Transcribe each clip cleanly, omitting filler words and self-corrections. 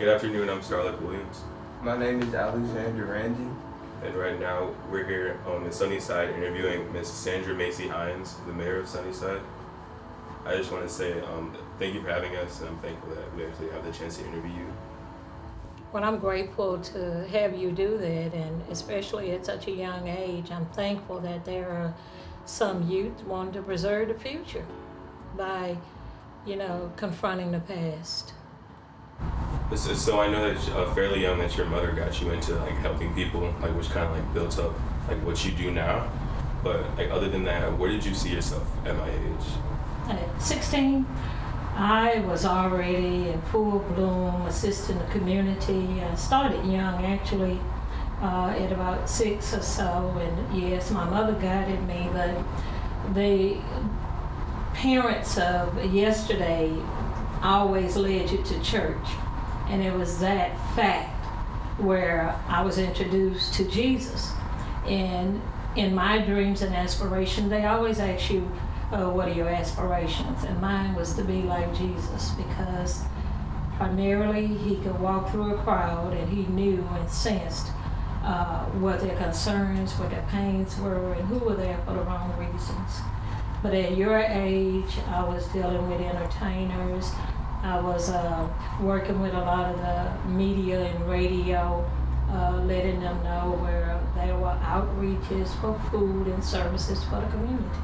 Good afternoon, I'm Starlic Williams, My name is Alexander Randon. and right now we're here in Sunnyside interviewing Miss Sandra Massie-Hines, the mayor of Sunnyside. I just want to say thank you for having us, and I'm thankful that we actually have the chance to interview you. Well, I'm grateful to have you do that, and especially at such a young age, I'm thankful that there are some youth wanting to preserve the future by, confronting the past. So I know that fairly young that your mother got you into helping people, which kind of built up what you do now. But other than that, where did you see yourself at my age? At 16, I was already in full bloom assisting the community. I started young, actually, at about 6 or so. And yes, my mother guided me, but the parents of yesterday always led you to church. And it was that fact where I was introduced to Jesus. And in my dreams and aspirations, they always ask you, what are your aspirations? And mine was to be like Jesus, because primarily he could walk through a crowd and he knew and sensed what their concerns, what their pains were, and who were there for the wrong reasons. But at your age, I was dealing with entertainers. I was working with a lot of the media and radio, letting them know where there were outreaches for food and services for the community.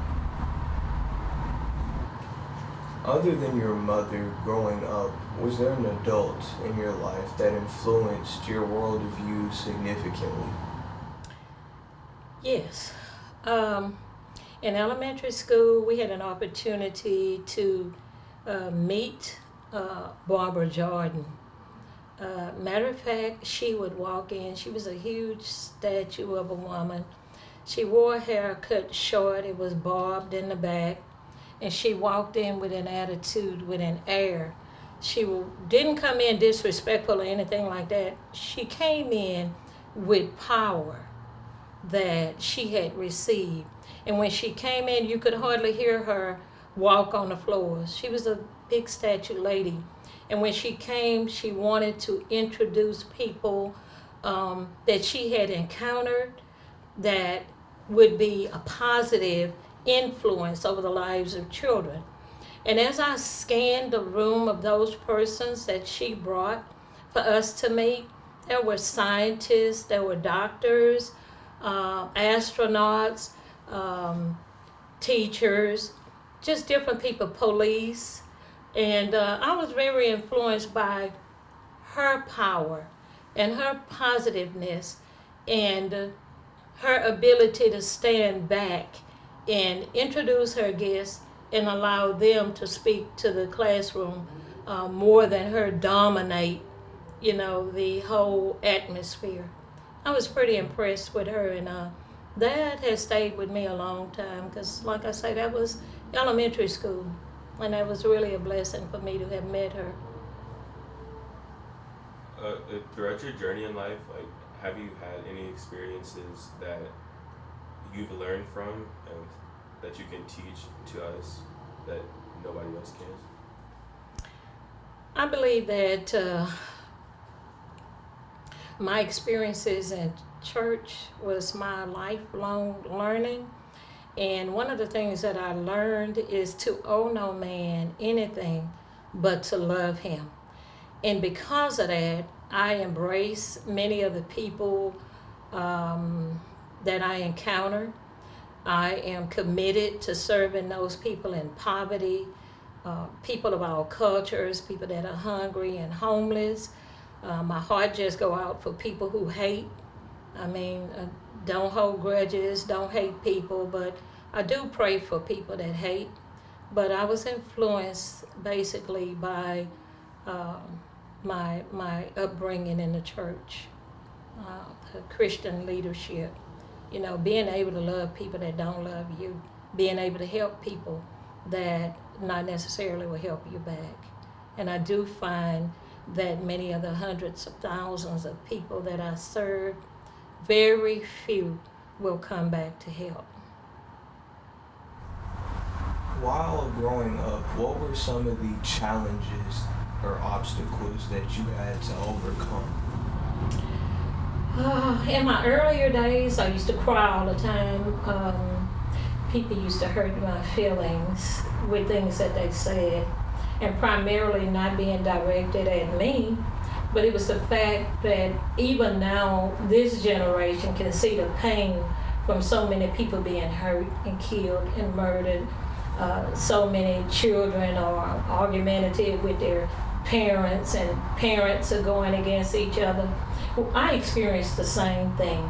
Other than your mother growing up, was there an adult in your life that influenced your worldview significantly? Yes. In elementary school, we had an opportunity to meet Barbara Jordan. Matter of fact, she would walk in. She was a huge statue of a woman. She wore her hair cut short. It was bobbed in the back. And she walked in with an attitude, with an air. She didn't come in disrespectful or anything like that. She came in with power that she had received. And when she came in, you could hardly hear her walk on the floors. She was a big statue lady. And when she came, she wanted to introduce people that she had encountered that would be a positive influence over the lives of children. And as I scanned the room of those persons that she brought for us to meet, there were scientists, there were doctors, astronauts, teachers, just different people, police. And I was very influenced by her power and her positiveness and her ability to stand back and introduce her guests and allow them to speak to the classroom more than her dominate, the whole atmosphere. I was pretty impressed with her, and that has stayed with me a long time, because like I say, that was elementary school, and that was really a blessing for me to have met her. Throughout your journey in life, have you had any experiences that you've learned from and that you can teach to us that nobody else can? I believe that my experiences in church was my lifelong learning. And one of the things that I learned is to owe no man anything but to love him. And because of that, I embrace many of the people that I encounter. I am committed to serving those people in poverty, people of all cultures, people that are hungry and homeless. My heart just go out for people who hate. Don't hold grudges, don't hate people, but I do pray for people that hate. But I was influenced basically by my upbringing in the church, the Christian leadership. Being able to love people that don't love you, being able to help people that not necessarily will help you back. And I do find that many of the hundreds of thousands of people that I serve, very few will come back to help. While growing up, what were some of the challenges or obstacles that you had to overcome? In my earlier days, I used to cry all the time. People used to hurt my feelings with things that they said, and primarily not being directed at me, but it was the fact that even now, this generation can see the pain from so many people being hurt and killed and murdered. So many children are argumentative with their parents, and parents are going against each other. Well, I experienced the same thing.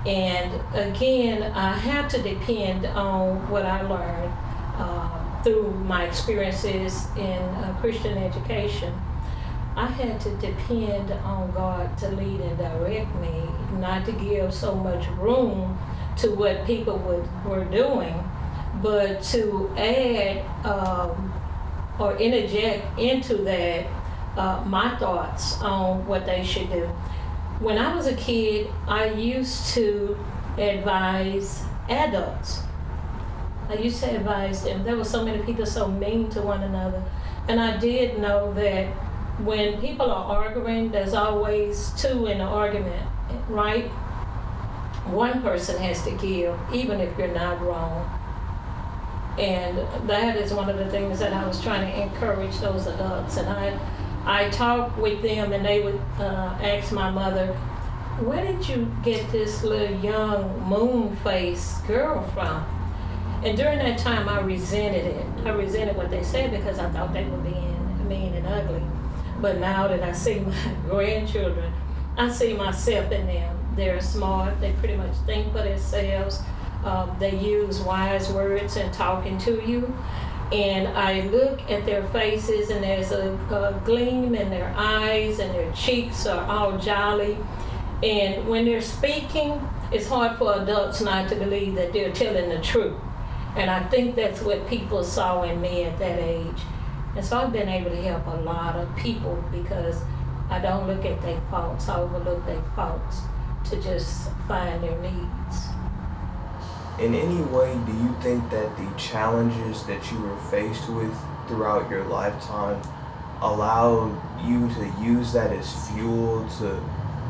And again, I had to depend on what I learned through my experiences in Christian education. I had to depend on God to lead and direct me, not to give so much room to what people were doing, but to add or interject into that my thoughts on what they should do. When I was a kid, I used to advise adults. I used to advise them. There were so many people so mean to one another. And I did know that when people are arguing, there's always two in the argument, right? One person has to give, even if you're not wrong. And that is one of the things that I was trying to encourage those adults. And I talked with them, and they would ask my mother, "Where did you get this little young moon-faced girl from?" And during that time, I resented it. I resented what they said because I thought they were being mean and ugly. But now that I see my grandchildren, I see myself in them. They're smart. They pretty much think for themselves. They use wise words in talking to you. And I look at their faces, and there's a gleam in their eyes, and their cheeks are all jolly. And when they're speaking, it's hard for adults not to believe that they're telling the truth. And I think that's what people saw in me at that age. And so I've been able to help a lot of people because I don't look at their faults, I overlook their faults to just find their needs. In any way, do you think that the challenges that you were faced with throughout your lifetime allowed you to use that as fuel to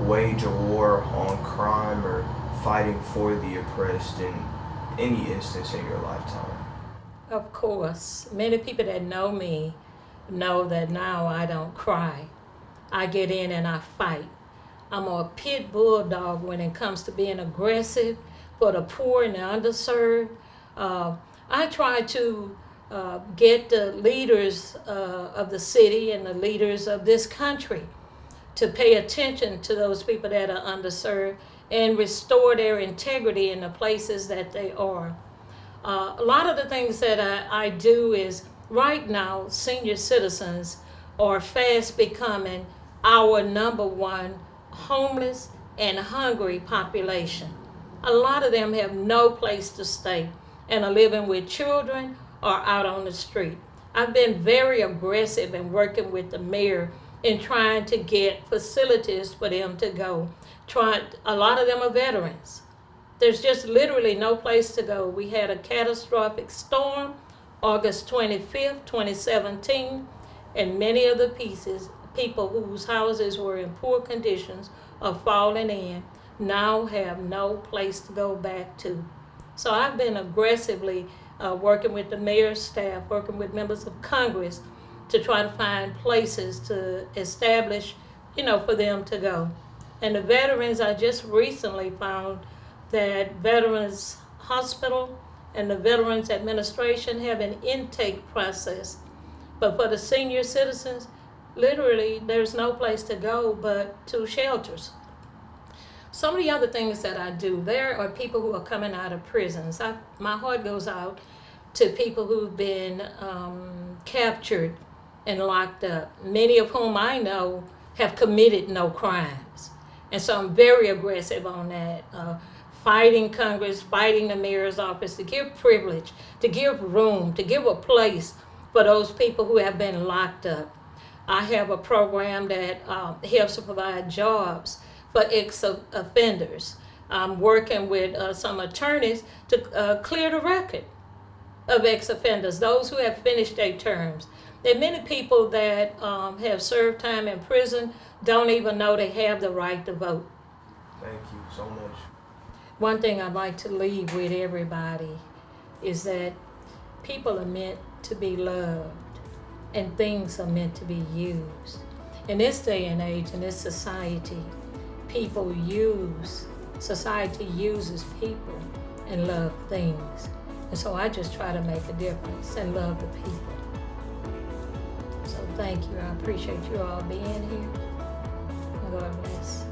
wage a war on crime or fighting for the oppressed in any instance in your lifetime? Of course, many people that know me know that now I don't cry. I get in and I fight. I'm a pit bulldog when it comes to being aggressive for the poor and the underserved. I try to get the leaders of the city and the leaders of this country to pay attention to those people that are underserved and restore their integrity in the places that they are. A lot of the things that I do is, right now, senior citizens are fast becoming our number one homeless and hungry population. A lot of them have no place to stay and are living with children or out on the street. I've been very aggressive in working with the mayor in trying to get facilities for them to go. A lot of them are veterans. There's just literally no place to go. We had a catastrophic storm, August 25th, 2017, and many of the people whose houses were in poor conditions are falling in, now have no place to go back to. So I've been aggressively working with the mayor's staff, working with members of Congress to try to find places to establish, for them to go. And the veterans, I just recently found that Veterans Hospital and the Veterans Administration have an intake process. But for the senior citizens, literally there's no place to go but to shelters. Some of the other things that I do, there are people who are coming out of prisons. My heart goes out to people who've been captured and locked up, many of whom I know have committed no crimes. And so I'm very aggressive on that, fighting Congress, fighting the mayor's office to give privilege, to give room, to give a place for those people who have been locked up. I have a program that helps to provide jobs for ex-offenders. I'm working with some attorneys to clear the record of ex-offenders, those who have finished their terms. There are many people that have served time in prison don't even know they have the right to vote. Thank you so much. One thing I'd like to leave with everybody is that people are meant to be loved and things are meant to be used. In this day and age, in this society, society uses people and love things. And so I just try to make a difference and love the people. So thank you. I appreciate you all being here. God bless.